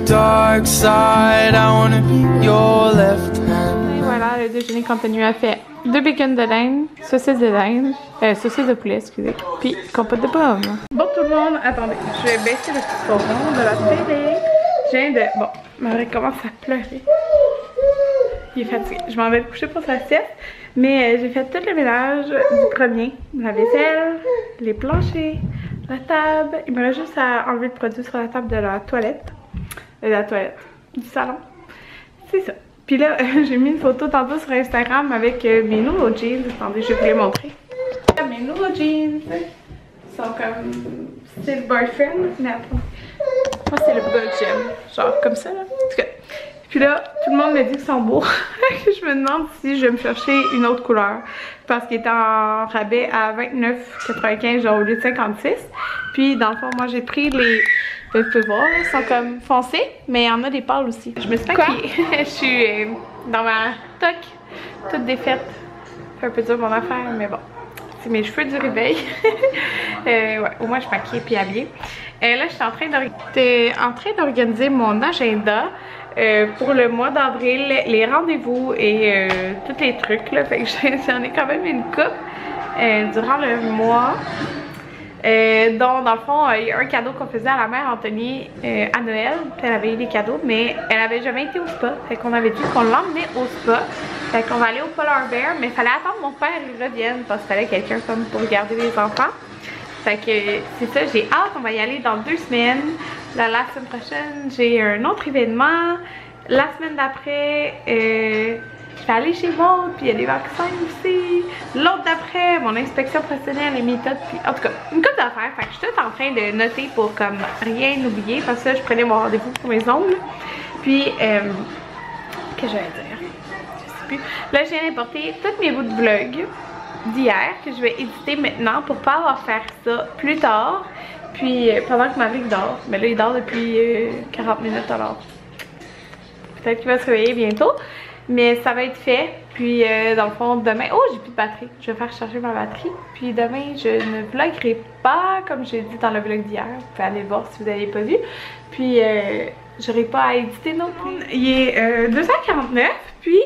dark side. I wanna be your left hand. Et voilà, le déjeuner Contenu a fait 2 bacon de dinde, saucisse de dinde, saucisse de poulet, excusez, puis compote de pommes. Bon tout le monde, attendez, je vais baisser le petit son de la télé. Je viens de... Bon, Marie commence à pleurer. Il est fatigué. Je m'en vais le coucher pour sa sieste. Mais j'ai fait tout le ménage du premier. La vaisselle, les planchers, la table. Il me reste juste à enlever le produit sur la table de la toilette. Du salon. C'est ça. Puis là, j'ai mis une photo tantôt sur Instagram avec mes nouveaux jeans. Attendez, je vais vous les montrer. Mes nouveaux jeans sont comme style boyfriend. Mais attends. Moi, c'est le bas que j'aime. Genre comme ça, là. En tout cas. Puis là, tout le monde me dit qu'ils sont beaux. Je me demande si je vais me chercher une autre couleur. Parce qu'il est en rabais à 29,95 genre au lieu de 56. Puis dans le fond, moi j'ai pris les... Vous pouvez voir, là, ils sont comme foncés, mais il y en a des pâles aussi. Je me suis maquillée. Je suis dans ma toque, toute défaite. C'est un peu dur mon affaire, mais bon. C'est mes cheveux du réveil. Ouais, au moins je suis maquillée puis habillée. Là, je suis en train d'organiser mon agenda. Pour le mois d'avril, les rendez-vous et tous les trucs là, fait que j'en ai quand même une coupe durant le mois. Donc dans le fond, il y a un cadeau qu'on faisait à la mère Anthony à Noël, puis elle avait eu des cadeaux, mais elle avait jamais été au spa, fait qu'on avait dit qu'on l'emmenait au spa, fait qu'on va aller au Polar Bear, mais il fallait attendre mon père il revienne parce qu'il fallait quelqu'un comme pour garder les enfants. Fait que c'est ça, j'ai hâte, on va y aller dans 2 semaines. Là, la semaine prochaine, j'ai un autre événement. La semaine d'après, je vais aller chez Maud, puis il y a des vaccins aussi. L'autre d'après, mon inspection professionnelle et méthode, puis en tout cas, une couple d'affaires. Fait que je suis toute en train de noter pour comme rien oublier, parce que là, je prenais mon rendez-vous pour mes ongles. Puis, qu'est-ce que je vais dire? Je sais plus. Là, je viens d'importer tous mes bouts de vlog d'hier que je vais éditer maintenant pour pas avoir faire ça plus tard. Puis pendant que Marie dort, mais là il dort depuis 40 minutes alors peut-être qu'il va se réveiller bientôt, mais ça va être fait. Puis dans le fond demain, oh j'ai plus de batterie, je vais faire charger ma batterie. Puis demain je ne vloguerai pas comme j'ai dit dans le vlog d'hier, vous pouvez aller voir si vous n'avez pas vu. Puis j'aurai pas à éditer non plus. Il est 2h49, puis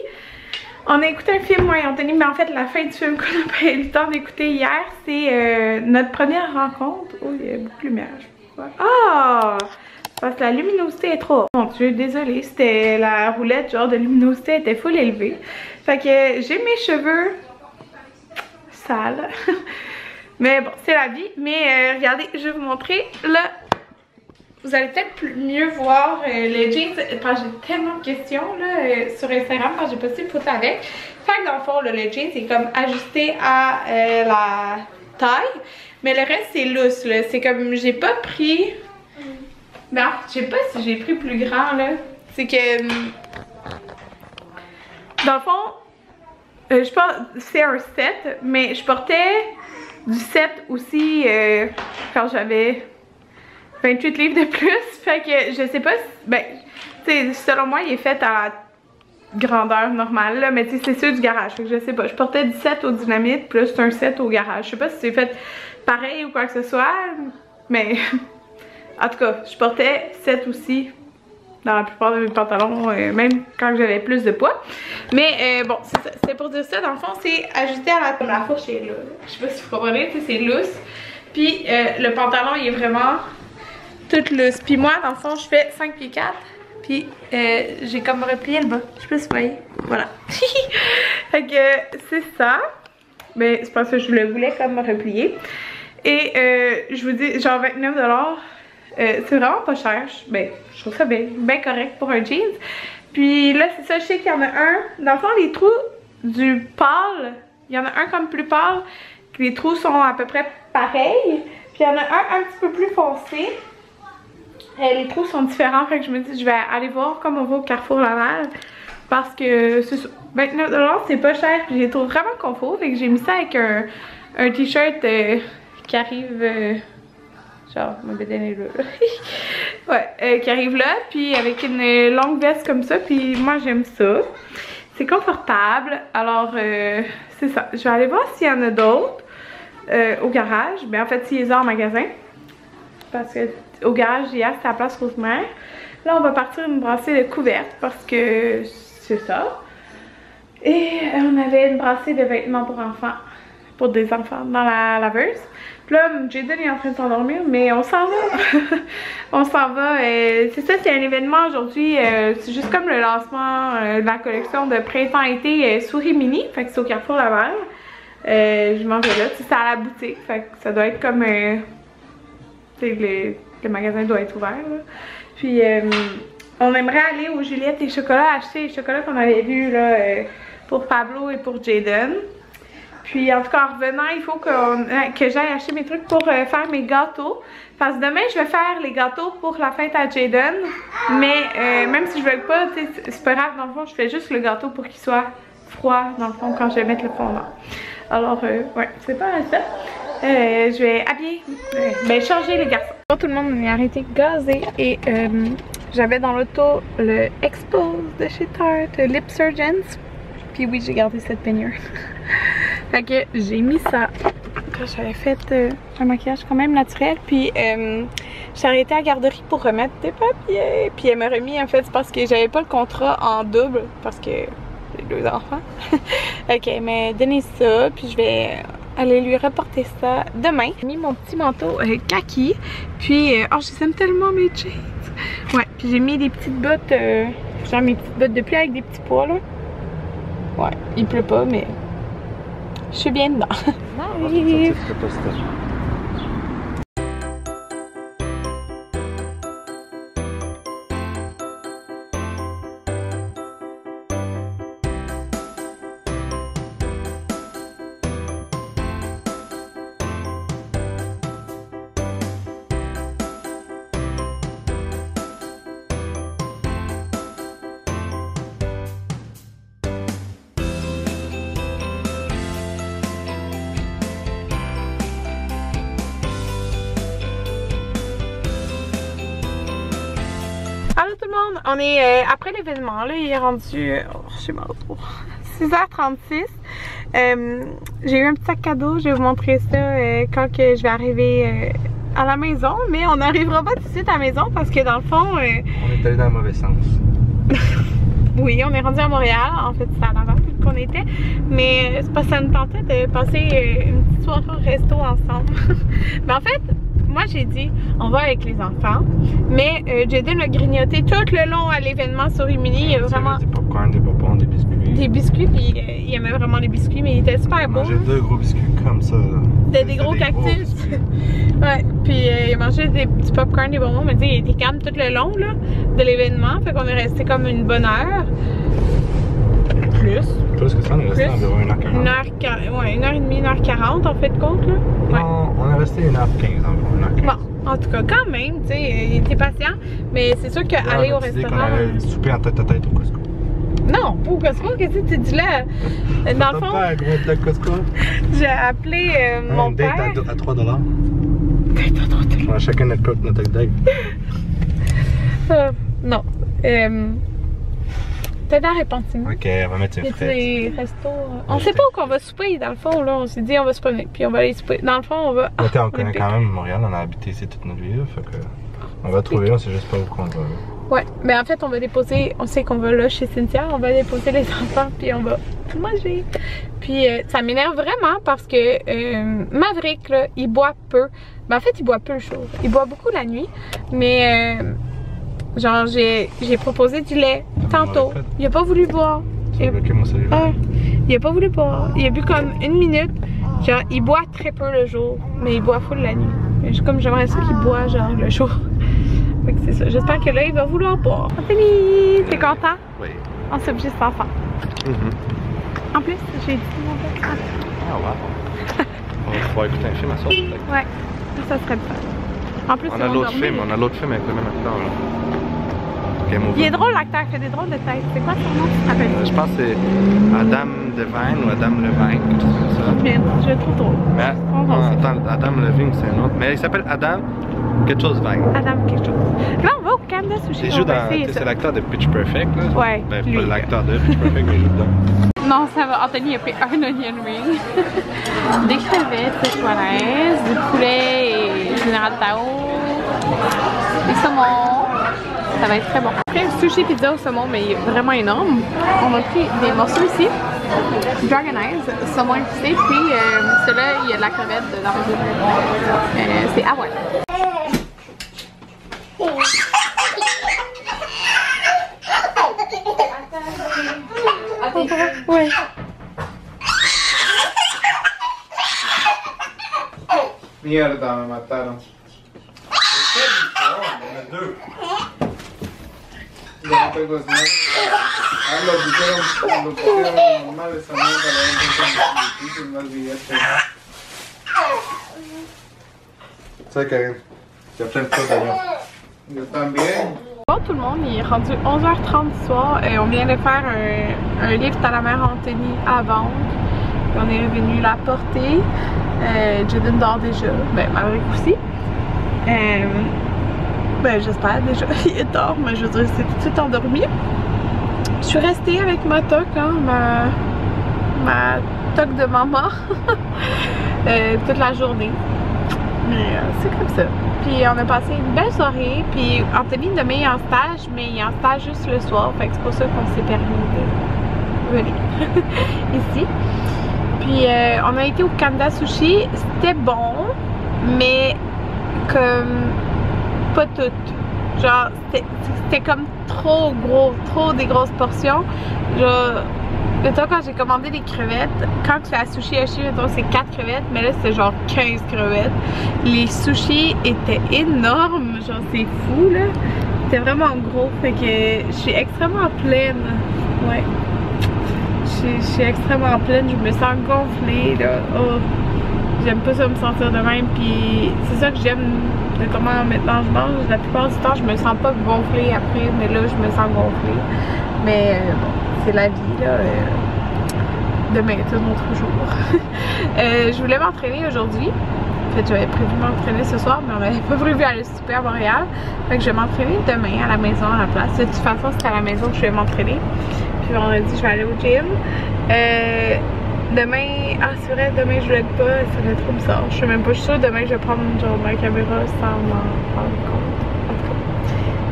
on a écouté un film, moi et Anthony, mais en fait la fin du film qu'on n'a pas eu le temps d'écouter hier, c'est notre première rencontre. Oh, il y a beaucoup de lumière. Ah! Parce que la luminosité est trop. Mon Dieu, désolée, c'était la roulette, genre de luminosité était full élevée. Fait que j'ai mes cheveux sales. Mais bon, c'est la vie. Mais regardez, je vais vous montrer là. Vous allez peut-être mieux voir les jeans, parce que j'ai tellement de questions là, sur Instagram quand j'ai posté une photo avec. Fait que dans le fond, là, le jeans est comme ajusté à la taille, mais le reste c'est lousse là. C'est comme, j'ai pas pris... Mais en fait, je sais pas si j'ai pris plus grand là. C'est que... Dans le fond, je pense c'est un 7, mais je portais du 7 aussi quand j'avais 28 livres de plus, fait que je sais pas si, ben, tu sais, selon moi il est fait à la grandeur normale là, mais tu sais c'est ceux du garage, fait que je sais pas, je portais 17 au Dynamite plus un 7 au garage, je sais pas si c'est fait pareil ou quoi que ce soit, mais en tout cas, je portais 7 aussi dans la plupart de mes pantalons, même quand j'avais plus de poids, mais bon, c'est pour dire ça, dans le fond c'est ajusté à la fourche est là, je sais pas si vous comprenez, tu sais c'est lousse, puis le pantalon il est vraiment toute lousse. Puis moi, dans le fond, je fais 5 pieds 4. Puis j'ai comme replié le bas. Je sais pas si vous voyez. Voilà. Fait que c'est ça. Mais c'est parce que je le voulais comme replier. Et je vous dis, genre 29$. C'est vraiment pas cher. Ben, je trouve ça bien correct pour un jeans. Puis là, c'est ça. Je sais qu'il y en a un. Dans le fond, les trous du pâle, il y en a un comme plus pâle. Les trous sont à peu près pareils. Puis il y en a un petit peu plus foncé. Les trous sont différents, fait que je me dis je vais aller voir comme on va au Carrefour Laval parce que c'est 29$, c'est pas cher, puis je les trouve vraiment confort, fait que j'ai mis ça avec un t-shirt qui arrive genre ma bédaine est là. Ouais, qui arrive là, puis avec une longue veste comme ça, puis moi j'aime ça, c'est confortable. Alors c'est ça, je vais aller voir s'il y en a d'autres au garage, mais en fait s'ils les ont en magasin, parce que au garage hier c'était à Place Rosemère, Là, on va partir une brassée de couvertes parce que c'est ça. Et on avait une brassée de vêtements pour enfants, pour des enfants dans la laveuse. Puis là, Jaden est en train de s'endormir, mais on s'en va. On s'en va. C'est ça, c'est un événement aujourd'hui. C'est juste comme le lancement de la collection de printemps-été Souris Mini. Fait que c'est au Carrefour Laval. Je m'en vais là. C'est à la boutique. Fait que ça doit être comme... le magasin doit être ouvert. Là. Puis on aimerait aller aux Juliette et Chocolat acheter les chocolats qu'on avait vus là, pour Pablo et pour Jaden. Puis en tout cas en revenant, il faut que j'aille acheter mes trucs pour faire mes gâteaux. Parce que demain je vais faire les gâteaux pour la fête à Jaden. Mais même si je veux pas, c'est pas grave, dans le fond je fais juste le gâteau pour qu'il soit froid dans le fond quand je vais mettre le fondant. Alors ouais, c'est pas mal ça. Je vais habiller, changer les garçons. Tout le monde m'est arrêté de gazer et j'avais dans l'auto le Expose de chez Tarte, Lip Surgeons. Puis oui, j'ai gardé cette peignure. Fait que j'ai mis ça quand j'avais fait un maquillage quand même naturel. Puis j'ai arrêté à la garderie pour remettre des papiers. Puis elle m'a remis en fait, c'est parce que j'avais pas le contrat en double parce que j'ai 2 enfants. Ok, elle m'a donné ça. Puis je vais aller lui reporter ça demain. J'ai mis mon petit manteau kaki. Puis oh, je les aime tellement mes jeans. Ouais, puis j'ai mis des petites bottes, genre mes petites bottes de pluie avec des petits pois là. Ouais, il pleut pas, mais je suis bien dedans. J'arrive. Allô tout le monde, on est après l'événement, là, il est rendu, j'ai mal au dos, 6h36. J'ai eu un petit sac cadeau, je vais vous montrer ça quand que je vais arriver à la maison, mais on n'arrivera pas tout de suite à la maison parce que dans le fond... on est allé dans le mauvais sens. Oui, on est rendu à Montréal, en fait c'est à Laval qu'on était, mais c'est parce que ça nous tentait de passer une petite soirée au resto ensemble. Mais en fait, moi j'ai dit on va avec les enfants, mais Jaden a grignoté tout le long à l'événement Souris Mini. Il y a vraiment des popcorn, des bonbons, des biscuits. Des biscuits, puis il aimait vraiment les biscuits, mais il était super beau. Il mangeait 2 gros biscuits comme ça. Des gros cactus. Ouais, puis il mangeait du popcorn, des bonbons, mais tu sais, il était calme tout le long là, de l'événement, fait qu'on est resté comme une bonne heure. Plus que ça, on est resté environ 1h40. Ouais, 1h30, 1h40 en fait de compte là. Ouais. Non, on est resté 1h15 environ, 1h15. Bon, en tout cas, quand même, tu sais, il était patient, mais c'est sûr qu'aller au restaurant... On allait souper en tête-à-tête au Costco. Non, pas au Costco, qu'est-ce que tu dis là? Dans le fond, j'ai appelé mon père. Un date à 3$. Date à 3$. On a chacun notre coque, notre date. Non. Peut-être à Repentigny. Ok, on va mettre une frette. Des restos. On sait pas où qu'on va souper dans le fond là. On s'est dit on va souper puis on va aller souper. Dans le fond on va. On connaît quand même Montréal, on a habité ici toute notre vie là, fait que on va trouver, on sait juste pas où qu'on va. Ouais, mais en fait on va déposer, on sait qu'on va là chez Cynthia, on va déposer les enfants puis on va tout manger. Puis ça m'énerve vraiment parce que Maverick là, il boit peu. Ben en fait il boit peu le jour. Il boit beaucoup la nuit, mais genre j'ai proposé du lait tantôt. Il a pas voulu boire. Il a pas voulu boire. Il a bu comme 1 minute. Genre il boit très peu le jour, mais il boit full la nuit. Comme j'aimerais ça qu'il boit genre le jour. Fait que c'est ça. J'espère que là il va vouloir boire. Anthony, t'es content? Oui. On s'oblige sans enfant. En plus, j'ai dit mon père. Ah ouais. On va pouvoir écouter un film à soir peut-être. Ouais, ça serait le fun. En plus, on a l'autre film, avec le même acteur là. Il est drôle l'acteur, il fait des drôles de têtes. C'est quoi son nom, tu te rappelles? Je pense que c'est Adam Devine ou Adam Levine, quelque chose comme ça. Ok, je le trouve drôle. Mais attends, Adam Levine c'est un autre. Mais il s'appelle Adam quelque chose Vine. Adam quelque chose. Là on va au camp de sushi. Il joue dans, c'est l'acteur de Pitch Perfect là. Ouais. Ben pas l'acteur de Pitch Perfect mais il joue dedans. Non ça va, Anthony a pris un onion ring, des crevettes chouanaises, du poulet et général Tao, des saumons. Ça va être très bon. Après, le sushi pizza au saumon, mais il est vraiment énorme. On a pris des morceaux ici. Dragon Eyes, saumon épicé, puis celui-là, il y a de la crevette dedans. C'est Hawaii. Ouais. Mierda, me mataron. Ya no tengo snack. Ah, lo pusieron normal esa mierda, la gente difícil, no olvidaste. ¿Sabes qué? J'ai plein de choses à dire. Yo también. Bon tout le monde, il est rendu 11h30 du soir et on vient de faire un lift à la mère Anthony à vendre. Puis on est revenu la porter. Jaden dort déjà, ben Maverick aussi. Ben j'espère déjà, il dort, mais je veux dire c'est tout de suite endormi. Je suis restée avec ma toque, hein, ma toque de maman toute la journée. Mais c'est comme ça. Puis on a passé une belle soirée. Puis Anthony demain il est en stage, mais il est en stage juste le soir. Fait que c'est pour ça qu'on s'est permis de venir ici. Puis on a été au Kanda Sushi. C'était bon, mais comme pas tout. Genre c'était comme trop gros, trop des grosses portions. Genre, mettons quand j'ai commandé les crevettes, quand c'est à Sushi Yoshi, mettons c'est 4 crevettes, mais là c'était genre 15 crevettes. Les sushis étaient énormes, genre c'est fou là. C'était vraiment gros, fait que je suis extrêmement pleine. Ouais. Je suis extrêmement pleine, je me sens gonflée là. Oh. J'aime pas ça me sentir de même, puis c'est ça que j'aime de comment maintenant je mange. La plupart du temps je me sens pas gonflée après, mais là je me sens gonflée. Mais bon, c'est la vie là. Demain est un autre jour. Je voulais m'entraîner aujourd'hui. En fait, j'avais prévu m'entraîner ce soir, mais on n'avait pas prévu aller souper à Montréal. Fait que je vais m'entraîner demain à la maison à la place. De toute façon, c'est à la maison que je vais m'entraîner. Puis vendredi, je vais aller au gym. Demain, ah c'est vrai, demain je vlog pas, ça va être trop bizarre. Je sais même pas, je suis sûre demain je vais prendre genre ma caméra sans m'en rendre compte. En tout cas,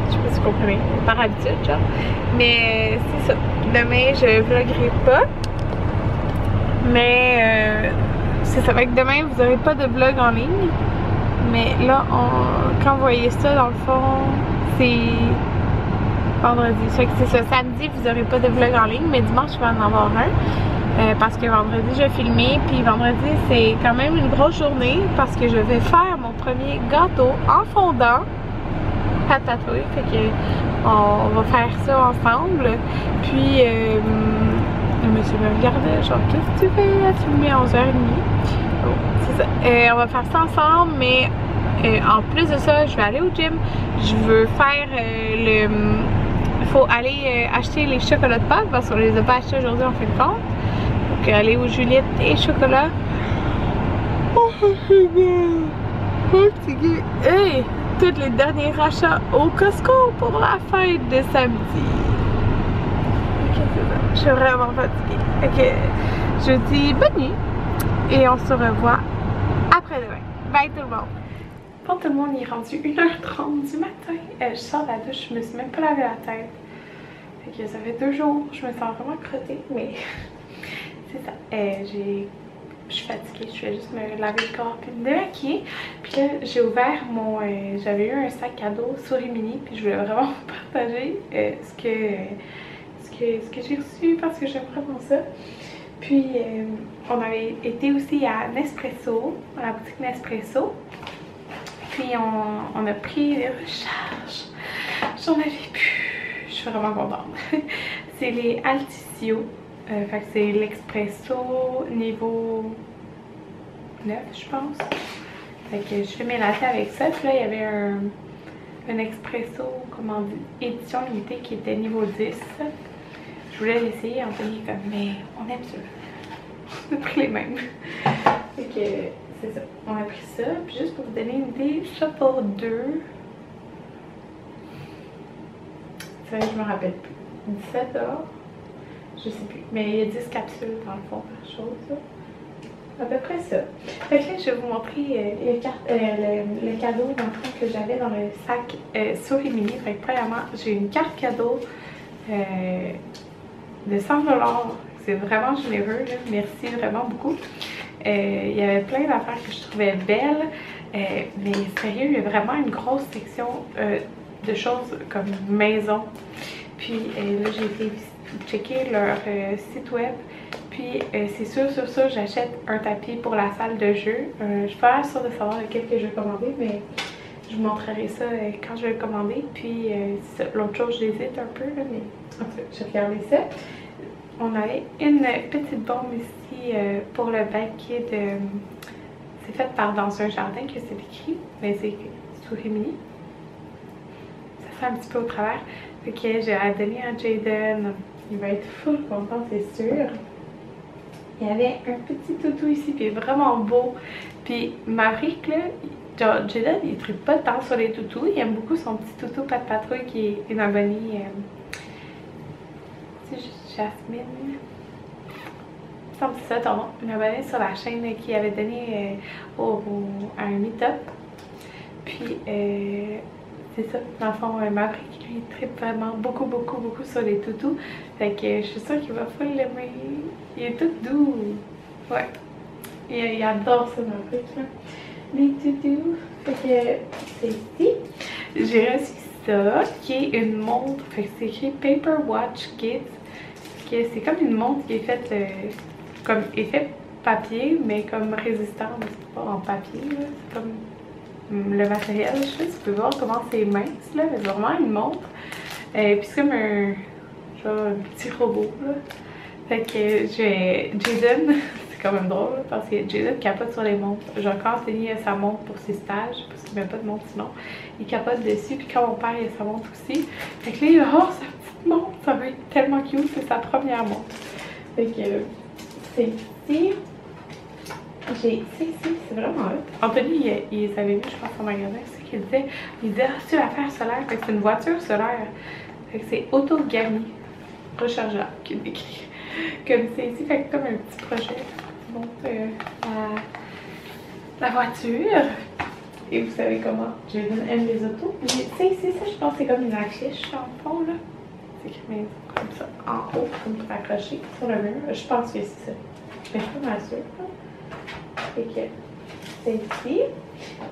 je sais pas si vous comprenez, par habitude genre. Mais c'est ça, demain je vloggerai pas. Mais c'est ça, fait que demain vous aurez pas de vlog en ligne. Mais là, quand vous voyez ça, dans le fond, c'est vendredi. Fait que c'est ça, samedi vous aurez pas de vlog en ligne, mais dimanche je vais en avoir un. Parce que vendredi je vais filmer, puis vendredi c'est quand même une grosse journée parce que je vais faire mon premier gâteau en fondant à tatouer, fait que on va faire ça ensemble. Puis le monsieur me regardait genre qu'est-ce que tu fais à filmer à 11h30? Oh, c'est ça. On va faire ça ensemble, mais en plus de ça je vais aller au gym. Je veux faire il faut aller acheter les chocolats de Pâques parce qu'on les a pas achetés aujourd'hui en fin de compte. Donc aller aux Juliette et chocolat. Oh c'est bon. Oh c'est good. Hey, tous les derniers rachats au Costco pour la fête de samedi. Ok, c'est ça. Je suis vraiment fatiguée. Ok, je vous dis bonne nuit et on se revoit après-demain. Bye tout le monde. Bon tout le monde, il est rendu 1h30 du matin. Je sors de la douche, je me suis même pas lavé la tête. Fait que ça fait 2 jours, je me sens vraiment crottée, mais c'est ça. Je suis fatiguée, je vais juste me laver le corps puis me démaquiller. Puis là, j'ai ouvert mon... j'avais eu un sac cadeau Souris-Mini, puis je voulais vraiment vous partager ce que j'ai reçu parce que j'aime vraiment ça. Puis on avait été aussi à Nespresso, à la boutique Nespresso. Puis on a pris les recharges. J'en avais plus. Je suis vraiment contente. C'est les Altisio. Fait que c'est l'expresso niveau 9 je pense. Fait que je fais mes lattes avec ça. Puis là il y avait un expresso, comment dire, édition limitée qui était niveau 10. Je voulais l'essayer, Anthony comme mais on aime ça. On a pris les mêmes. Fait que c'est ça, on a pris ça. Puis juste pour vous donner une idée, ça pour 2. C'est vrai que je me rappelle plus. 17 $. Je sais plus, mais il y a 10 capsules dans le fond par chose. Là. à peu près ça. Fait que là, je vais vous montrer le cadeau dans le fond, que j'avais dans le sac sur Rimini. Fait que premièrement, j'ai une carte cadeau de 100 $. C'est vraiment généreux, là. Merci vraiment beaucoup. Il y avait plein d'affaires que je trouvais belles, mais sérieux, il y a vraiment une grosse section de choses comme maison. Puis là, j'ai été checker leur site web. Puis c'est sûr, sur ça, j'achète un tapis pour la salle de jeu. Je suis pas sûre de savoir lequel que je vais commander, mais je vous montrerai ça quand je vais le commander. Puis l'autre chose, j'hésite un peu, là, mais en tout cas, j'ai regardé ça. On avait une petite bombe ici pour le bain qui est de... C'est fait par Dans un jardin que c'est écrit, mais c'est sous Rimini. Ça fait un petit peu au travers. Fait que j'ai donné à Jaden. Il va être full content, c'est sûr. Il y avait un petit toutou ici, puis il est vraiment beau. Puis Maverick, là, genre, Jaden, il ne tripe pas tant sur les toutous. Il aime beaucoup son petit toutou Pat Patrouille qui est une abonnée. C'est juste Jasmine. Il me semble que c'est ça ton nom. Une abonnée sur la chaîne qui avait donné à un meet-up. Puis, c'est ça. Dans le fond, Maverick, lui, il tripe vraiment beaucoup sur les toutous. Fait que je suis sûre qu'il va full l'aimer. Il est tout doux. Ouais. Il adore ça, Maverick, là. Les toutous. Fait que c'est ici. J'ai reçu ça, qui est une montre. Fait que c'est écrit Paper Watch Kids. C'est comme une montre qui est faite comme effet papier, mais comme résistante. C'est pas en papier, là. C'est comme le matériel. Je sais pas si tu peux voir comment c'est mince, là. Mais c'est vraiment une montre. Puis c'est comme un petit robot, là. Fait que Jaden, c'est quand même drôle, là, parce que Jaden capote sur les montres. J'ai encore enseigné sa montre pour ses stages, parce qu'il met pas de montre sinon. Il capote dessus, puis quand mon père il a sa montre aussi. Fait que là, il va avoir sa petite montre, ça va être tellement cute, c'est sa première montre. Fait que c'est ici. C'est vraiment hot. Anthony, il savait vu, je pense, en magasin, c'est ce qu'il disait. Il disait, ah, c'est l'affaire solaire, fait que c'est une voiture solaire. Fait que c'est autogami, rechargeable, qu'il décrit. Comme c'est ici, fait que comme un petit projet. Donc, la voiture. Et vous savez comment Jaden aime les autos. C'est ici, ça, je pense que c'est comme une affiche en fond, là. C'est écrit maison, comme ça, en haut, comme pour accrocher sur le mur. Je pense que c'est ça. Mais je suis pas mal sûre, là. Fait que c'est ici.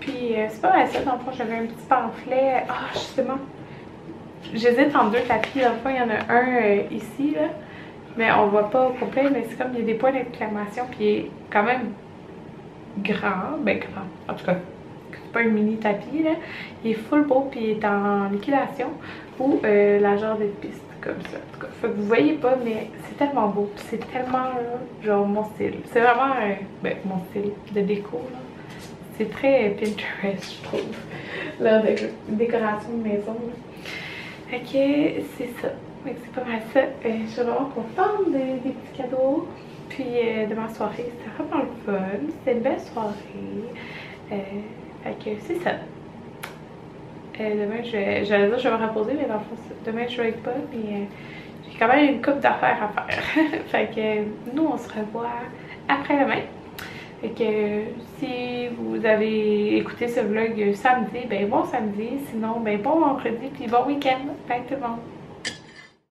Puis c'est pas mal ça, dans le fond, j'avais un petit pamphlet. Ah, justement, j'hésite entre deux tapis. Dans le fond, il y en a un ici, là. Mais on voit pas au complet, mais c'est comme il y a des points d'exclamation, puis il est quand même grand. Ben, grand. En tout cas, c'est pas un mini tapis, là. Il est full beau, puis il est en liquidation. Ou la genre de piste, comme ça. En tout cas, fait que vous voyez pas, mais c'est tellement beau. C'est tellement, genre, mon style. C'est vraiment, mon style de déco, là. C'est très Pinterest, je trouve. Leur décoration de maison, là. Fait que c'est ça. C'est pas mal ça. Je suis vraiment contente des petits cadeaux. Puis de ma soirée, c'était vraiment le fun. C'était une belle soirée. Fait que c'est ça. Demain, j'allais dire je vais me reposer, mais dans le fond, demain je vais être pas. Mais j'ai quand même une couple d'affaires à faire. Fait que nous, on se revoit après-demain. Fait que si vous avez écouté ce vlog samedi, ben bon samedi. Sinon, ben bon vendredi. Puis bon week-end. Bye tout le monde.